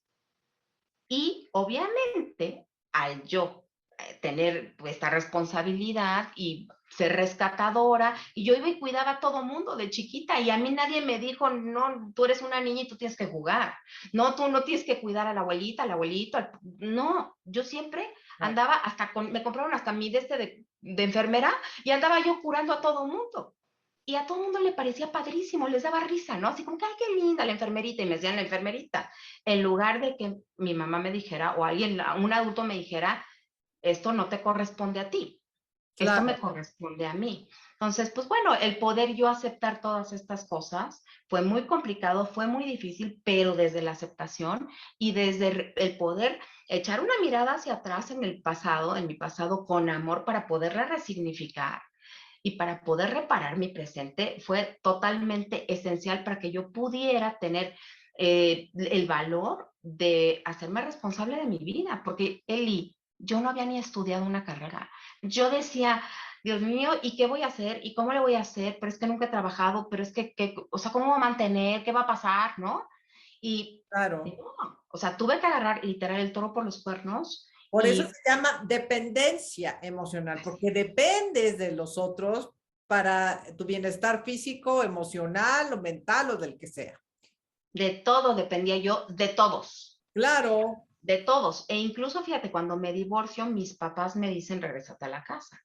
Y obviamente, al yo tener esta responsabilidad y ser rescatadora, y yo iba y cuidaba a todo mundo de chiquita, y a mí nadie me dijo, no, tú eres una niña y tú tienes que jugar, no, tú no tienes que cuidar a la abuelita, al abuelito, no, yo siempre no. andaba me compraron hasta mi de enfermera, y andaba yo curando a todo mundo. Y a todo el mundo le parecía padrísimo, les daba risa, ¿no? Así como que, ay, qué linda la enfermerita, y me decían la enfermerita. En lugar de que mi mamá me dijera, o alguien, un adulto me dijera, esto no te corresponde a ti, esto me Claro. corresponde a mí. Entonces, pues bueno, el poder yo aceptar todas estas cosas fue muy complicado, fue muy difícil, pero desde la aceptación y desde el poder echar una mirada hacia atrás en el pasado, en mi pasado, con amor para poderla resignificar y para poder reparar mi presente fue totalmente esencial para que yo pudiera tener el valor de hacerme responsable de mi vida, porque Eli, yo no había ni estudiado una carrera. Yo decía, Dios mío, ¿y qué voy a hacer? ¿Y cómo le voy a hacer? Pero es que nunca he trabajado, pero es que o sea, ¿cómo voy a mantener? ¿Qué va a pasar? ¿No? Y, Claro. no, o sea, tuve que agarrar literal el toro por los cuernos Por eso se y llama dependencia emocional, porque dependes de los otros para tu bienestar físico, emocional o mental o del que sea. de todo dependía yo, de todos. Claro. De todos. E incluso, fíjate, cuando me divorcio, mis papás me dicen, regrésate a la casa.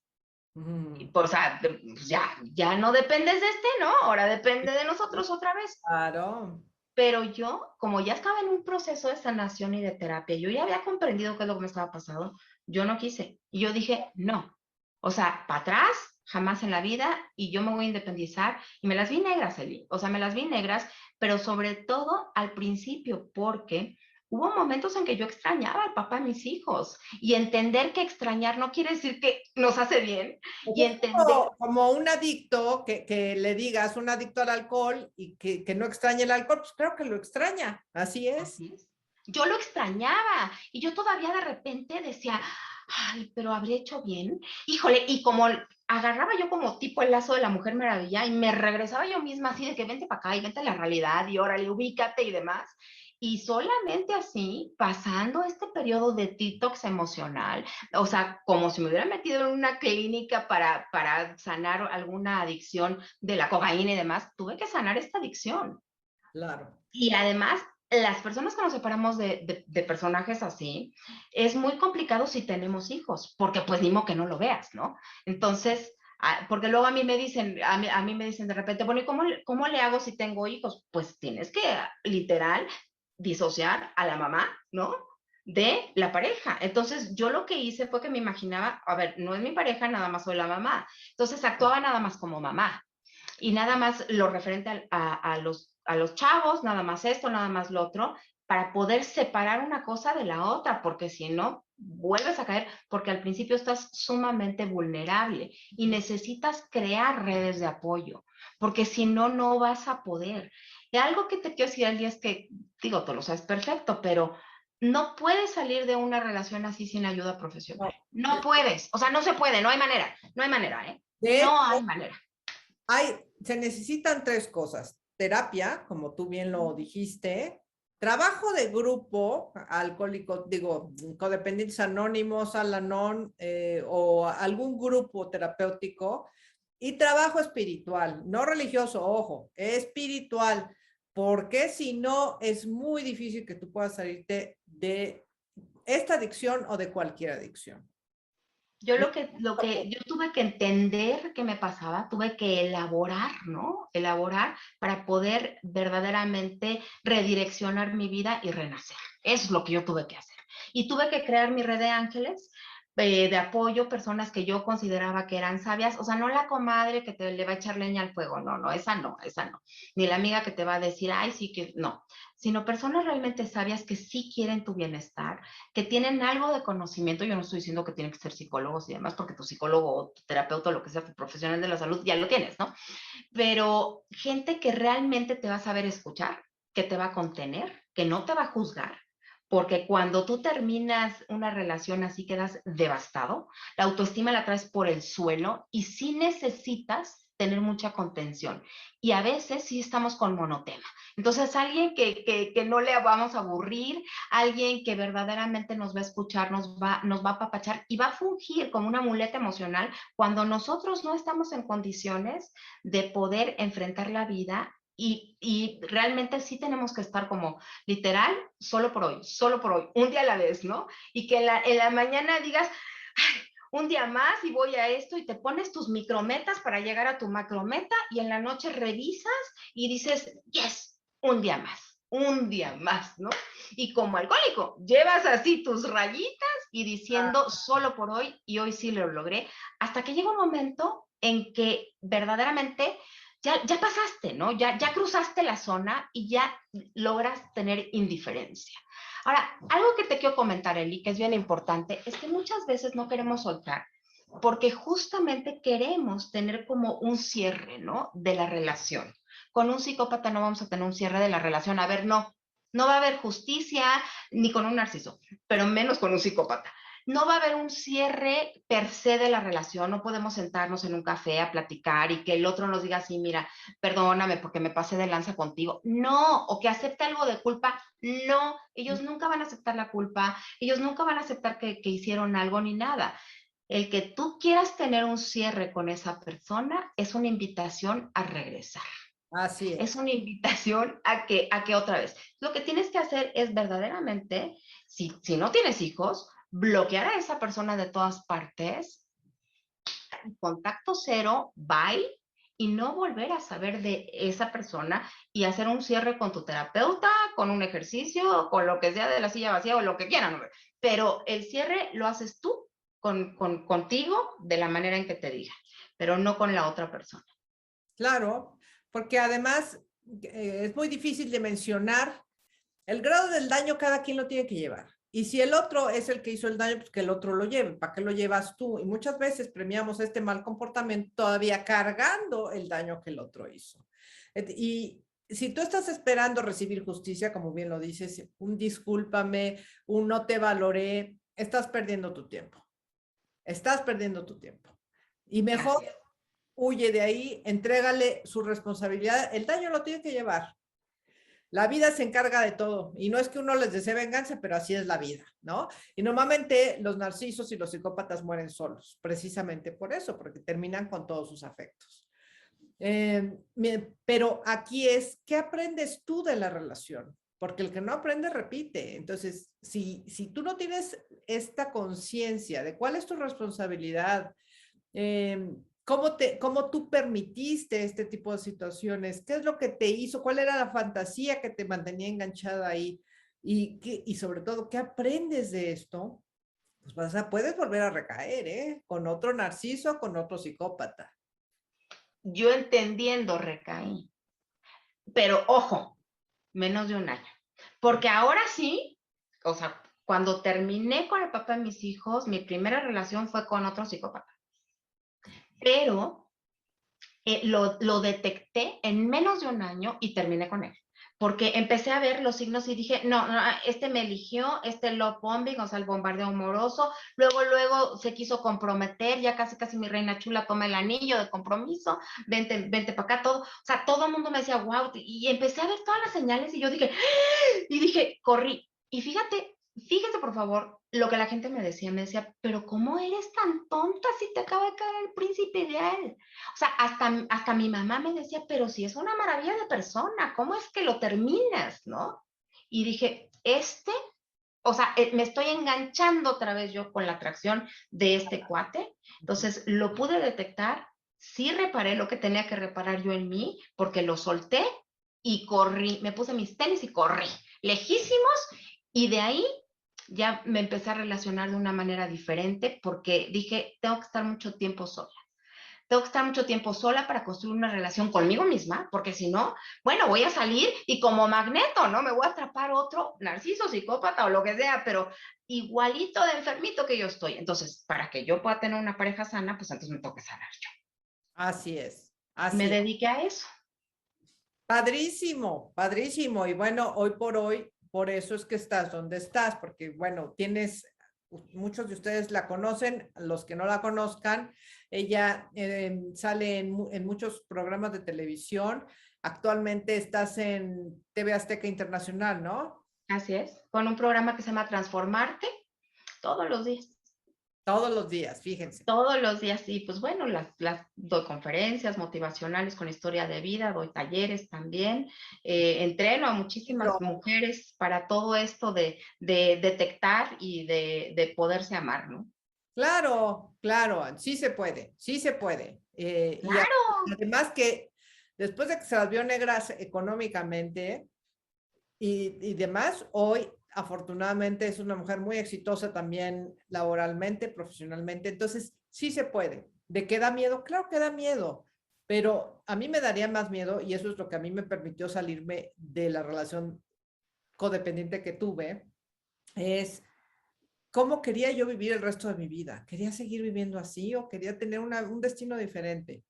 Y, Mm, pues, o sea, pues ya no dependes de este, ¿no? Ahora depende de nosotros otra vez. claro. Pero yo, como ya estaba en un proceso de sanación y de terapia, yo ya había comprendido qué es lo que me estaba pasando, yo no quise. Y yo dije, no. O sea, para atrás, jamás en la vida, y yo me voy a independizar. Y me las vi negras, Eli. O sea, me las vi negras, pero sobre todo al principio, porque hubo momentos en que yo extrañaba al papá de mis hijos. Y entender que extrañar no quiere decir que nos hace bien. Pues Y es entender. como un adicto que le digas un adicto al alcohol y que no extraña el alcohol, pues creo que lo extraña. Así es. Así es. Yo lo extrañaba y yo todavía de repente decía, ay, pero habré hecho bien. Híjole, y como agarraba yo como tipo el lazo de la Mujer Maravilla y me regresaba yo misma así de que vente para acá y vente a la realidad y órale, ubícate y demás. Y solamente así, pasando este periodo de detox emocional, o sea, como si me hubiera metido en una clínica para sanar alguna adicción de la cocaína y demás, tuve que sanar esta adicción. Claro. Y además, las personas que nos separamos de personajes así, es muy complicado si tenemos hijos, porque pues ni modo que no lo veas, ¿no? Entonces, porque luego a mí me dicen, a mí me dicen de repente, bueno, ¿y cómo le hago si tengo hijos? Pues tienes que literal disociar a la mamá, ¿no? De la pareja. Entonces, yo lo que hice fue que me imaginaba, a ver, no es mi pareja, nada más soy la mamá. Entonces, actuaba nada más como mamá y nada más lo referente a los chavos, nada más esto, nada más lo otro, para poder separar una cosa de la otra, porque si no, vuelves a caer, porque al principio estás sumamente vulnerable y necesitas crear redes de apoyo, porque si no, no vas a poder. Y algo que te quiero decir al día es que, digo, tú lo sabes perfecto, pero no puedes salir de una relación así sin ayuda profesional. No. No puedes, o sea, no se puede, no hay manera, no hay manera, ¿eh? De No hecho, hay manera. se necesitan tres cosas. Terapia, como tú bien lo dijiste, trabajo de grupo, alcohólico, digo, codependientes anónimos, Al-Anon, o algún grupo terapéutico, y trabajo espiritual, no religioso, ojo, espiritual, porque si no es muy difícil que tú puedas salirte de esta adicción o de cualquier adicción. Yo yo tuve que entender qué me pasaba, tuve que elaborar, ¿no? Elaborar para poder verdaderamente redireccionar mi vida y renacer. Eso es lo que yo tuve que hacer. Y tuve que crear mi red de ángeles, de apoyo, personas que yo consideraba que eran sabias, o sea, no la comadre que te le va a echar leña al fuego, no, no, esa no, esa no. Ni la amiga que te va a decir, ay, sí que no, sino personas realmente sabias que sí quieren tu bienestar, que tienen algo de conocimiento. Yo no estoy diciendo que tienen que ser psicólogos y demás, porque tu psicólogo o tu terapeuta o lo que sea, tu profesional de la salud, ya lo tienes, ¿no? Pero gente que realmente te va a saber escuchar, que te va a contener, que no te va a juzgar, porque cuando tú terminas una relación así quedas devastado, la autoestima la traes por el suelo y sí necesitas tener mucha contención. Y a veces sí estamos con monotema. Entonces, alguien que no le vamos a aburrir, alguien que verdaderamente nos va a escuchar, nos va a apapachar y va a fungir como una muleta emocional cuando nosotros no estamos en condiciones de poder enfrentar la vida y realmente sí tenemos que estar como literal, solo por hoy, un día a la vez, ¿no? Y que en la mañana digas, ay, un día más y voy a esto y te pones tus micrometas para llegar a tu macrometa y en la noche revisas y dices, yes, un día más, ¿no? Y como alcohólico, llevas así tus rayitas y diciendo solo por hoy y hoy sí lo logré, hasta que llega un momento en que verdaderamente ya pasaste, ¿no? Ya cruzaste la zona y ya logras tener indiferencia. Ahora, algo que te quiero comentar, Eli, que es bien importante, es que muchas veces no queremos soltar porque justamente queremos tener como un cierre, ¿no? De la relación. Con un psicópata no vamos a tener un cierre de la relación. A ver, no. No va a haber justicia ni con un narciso, pero menos con un psicópata. No va a haber un cierre per se de la relación, no podemos sentarnos en un café a platicar y que el otro nos diga así, mira, perdóname porque me pasé de lanza contigo. No, o que acepte algo de culpa. No, ellos nunca van a aceptar la culpa, ellos nunca van a aceptar que hicieron algo ni nada. El que tú quieras tener un cierre con esa persona es una invitación a regresar. Así Es es. una invitación a que otra vez. Lo que tienes que hacer es verdaderamente, si no tienes hijos, bloquear a esa persona de todas partes, contacto cero, bye, y no volver a saber de esa persona y hacer un cierre con tu terapeuta, con un ejercicio, con lo que sea de la silla vacía o lo que quieran. Pero el cierre lo haces tú contigo de la manera en que te diga, pero no con la otra persona. Claro, porque además es muy difícil de mencionar el grado del daño, cada quien lo tiene que llevar. Y si el otro es el que hizo el daño, pues que el otro lo lleve. ¿Para qué lo llevas tú? Y muchas veces premiamos este mal comportamiento todavía cargando el daño que el otro hizo. Y si tú estás esperando recibir justicia, como bien lo dices, un discúlpame, un no te valoré, estás perdiendo tu tiempo. Estás perdiendo tu tiempo. Y mejor Gracias. huye de ahí, entrégale su responsabilidad. El daño lo tiene que llevar. La vida se encarga de todo y no es que uno les desee venganza, pero así es la vida, ¿no? Y normalmente los narcisos y los psicópatas mueren solos, precisamente por eso, porque terminan con todos sus afectos. Pero aquí es, ¿qué aprendes tú de la relación? Porque el que no aprende repite. Entonces, si tú no tienes esta conciencia de cuál es tu responsabilidad, cómo tú permitiste este tipo de situaciones, qué es lo que te hizo, cuál era la fantasía que te mantenía enganchada ahí y sobre todo, ¿qué aprendes de esto? Pues puedes volver a recaer, ¿eh? Con otro narciso, con otro psicópata. Yo entendiendo recaí, pero ojo, menos de un año. Porque ahora sí, o sea, cuando terminé con el papá de mis hijos, mi primera relación fue con otro psicópata. Pero lo detecté en menos de un año y terminé con él. Porque empecé a ver los signos y dije, no, no, este me eligió, este love bombing, o sea, el bombardeo amoroso, luego se quiso comprometer, ya casi mi reina chula toma el anillo de compromiso, vente para acá, todo, o sea, todo el mundo me decía, wow, y empecé a ver todas las señales y yo dije, corrí, y fíjate por favor, lo que la gente me decía, pero ¿cómo eres tan tonta si te acaba de caer el príncipe ideal? O sea, hasta mi mamá me decía, pero si es una maravilla de persona, ¿cómo es que lo terminas, no? Y dije, o sea, me estoy enganchando otra vez yo con la atracción de este cuate. Entonces, lo pude detectar, sí reparé lo que tenía que reparar yo en mí, porque lo solté y corrí, me puse mis tenis y corrí, lejísimos, y de ahí ya me empecé a relacionar de una manera diferente porque dije, tengo que estar mucho tiempo sola. Tengo que estar mucho tiempo sola para construir una relación conmigo misma, porque si no, bueno, voy a salir y como magneto, ¿no? Me voy a atrapar otro narciso, psicópata o lo que sea, pero igualito de enfermito que yo estoy. Entonces, para que yo pueda tener una pareja sana, pues antes me tengo que sanar yo. Así es, Me así es. dediqué a eso. Padrísimo, padrísimo. Y bueno, hoy por hoy, por eso es que estás donde estás, porque bueno, muchos de ustedes la conocen, los que no la conozcan, ella sale en muchos programas de televisión. Actualmente estás en TV Azteca Internacional, ¿no? Así es, con un programa que se llama Transformarte todos los días. Todos los días, fíjense. Todos los días, y pues bueno, doy conferencias motivacionales con historia de vida, doy talleres también, entreno a muchísimas mujeres para todo esto de detectar y de poderse amar, ¿no? Claro, claro, sí se puede, sí se puede. Y Claro. además que después de que se las vio negras económicamente y demás, hoy afortunadamente es una mujer muy exitosa también laboralmente, profesionalmente. Entonces, sí se puede. ¿De qué da miedo? Claro que da miedo, pero a mí me daría más miedo y eso es lo que a mí me permitió salirme de la relación codependiente que tuve, es cómo quería yo vivir el resto de mi vida. ¿Quería seguir viviendo así o quería tener un destino diferente?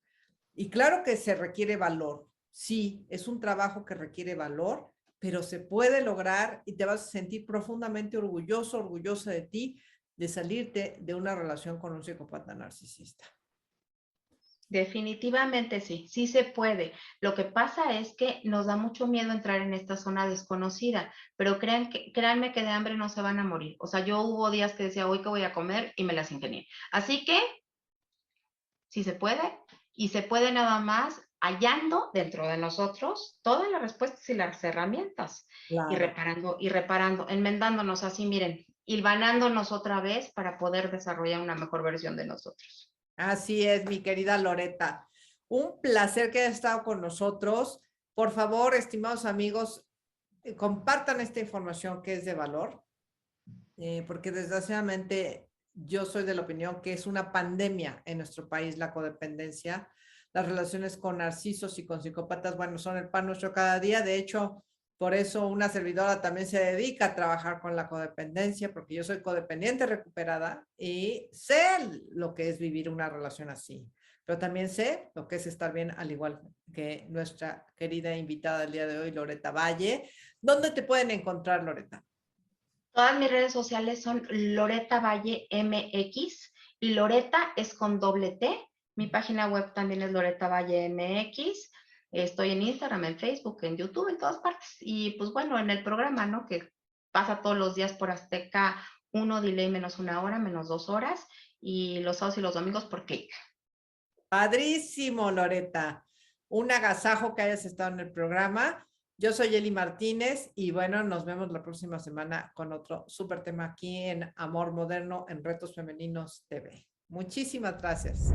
Y claro que se requiere valor. Sí, es un trabajo que requiere valor, pero se puede lograr y te vas a sentir profundamente orgulloso, orgullosa de ti, de salirte de una relación con un psicópata narcisista. Definitivamente sí, sí se puede. Lo que pasa es que nos da mucho miedo entrar en esta zona desconocida, pero créanme que de hambre no se van a morir. O sea, yo hubo días que decía, hoy qué voy a comer y me las ingenié. Así que sí se puede y se puede nada más hallando dentro de nosotros todas las respuestas y las herramientas Claro. y reparando, enmendándonos así, miren, hilvanándonos otra vez para poder desarrollar una mejor versión de nosotros. Así es, mi querida Loreta. Un placer que hayas estado con nosotros. Por favor, estimados amigos, compartan esta información que es de valor, porque desgraciadamente yo soy de la opinión que es una pandemia en nuestro país la codependencia. Las relaciones con narcisos y con psicópatas, bueno, son el pan nuestro cada día. De hecho, por eso una servidora también se dedica a trabajar con la codependencia, porque yo soy codependiente recuperada y sé lo que es vivir una relación así. Pero también sé lo que es estar bien, al igual que nuestra querida invitada del día de hoy, Loreta Valle. ¿Dónde te pueden encontrar, Loreta? Todas mis redes sociales son Loreta Valle MX y Loreta es con doble T. Mi página web también es Loreta Valle MX. Estoy en Instagram, en Facebook, en YouTube, en todas partes. Y pues bueno, en el programa, ¿no? Que pasa todos los días por Azteca 1, delay menos 1 hora, menos 2 horas. Y los sábados y los domingos por Cake. Padrísimo, Loreta. Un agasajo que hayas estado en el programa. Yo soy Eli Martínez y bueno, nos vemos la próxima semana con otro súper tema aquí en Amor Moderno en Retos Femeninos TV. Muchísimas gracias.